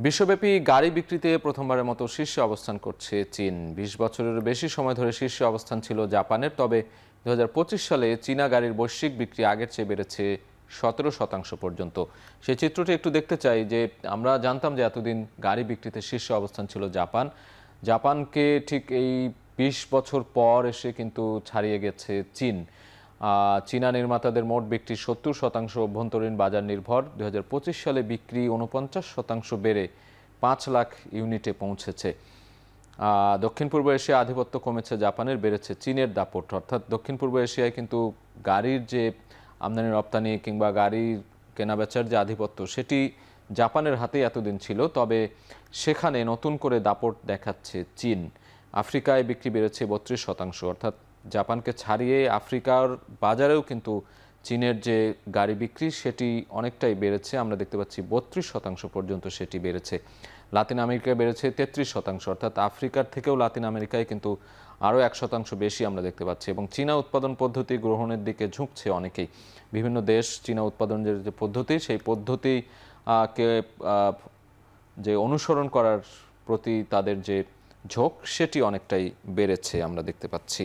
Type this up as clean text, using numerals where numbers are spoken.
বিশ্বব্যাপী গাড়ি বিক্রিতে প্রথমবারের মতো শীর্ষে অবস্থান করছে চীন। ২০ বছরের বেশি সময় ধরে শীর্ষে অবস্থান ছিল জাপানের। তবে ২০২৫ সালে চীনা গাড়ির বৈশ্বিক বিক্রি আগের চেয়ে বেড়েছে ১৭% পর্যন্ত। সেই চিত্রটি একটু দেখতে চাই যে আমরা জানতাম যে এতদিন গাড়ি বিক্রিতে শীর্ষে অবস্থান ছিল জাপান। জাপানকে ঠিক এই ২০ বছর পর এসে কিন্তু ছাড়িয়ে গেছে চীন। চীনা নির্মাতাদের মোট বিক্রির ৭০% অভ্যন্তরীণ বাজার নির্ভর। ২০২৫ সালে বিক্রি ৪৯% বেড়ে ৫ লাখ ইউনিটে পৌঁছেছে। দক্ষিণ পূর্ব এশিয়া আধিপত্য কমেছে জাপানের, বেড়েছে চীনের দাপট। অর্থাৎ দক্ষিণ পূর্ব এশিয়ায় কিন্তু গাড়ির যে আমদানি রপ্তানি কিংবা গাড়ির কেনাবেচার যে আধিপত্য সেটি জাপানের হাতেই এতদিন ছিল। তবে সেখানে নতুন করে দাপট দেখাচ্ছে চীন। আফ্রিকায় বিক্রি বেড়েছে ৩২%। অর্থাৎ জাপানকে ছাড়িয়ে আফ্রিকার বাজারেও কিন্তু চীনের যে গাড়ি বিক্রি সেটি অনেকটাই বেড়েছে। আমরা দেখতে পাচ্ছি ৩২% পর্যন্ত সেটি বেড়েছে। লাতিন আমেরিকায় বেড়েছে ৩৩%। অর্থাৎ আফ্রিকার থেকেও লাতিন আমেরিকায় কিন্তু আরও ১% বেশি আমরা দেখতে পাচ্ছি। এবং চীনা উৎপাদন পদ্ধতি গ্রহণের দিকে ঝুঁকছে অনেকেই। বিভিন্ন দেশ চীনা উৎপাদনের যে পদ্ধতি সেই পদ্ধতি কে যে অনুসরণ করার প্রতি তাদের যে ঝোঁক সেটি অনেকটাই বেড়েছে আমরা দেখতে পাচ্ছি।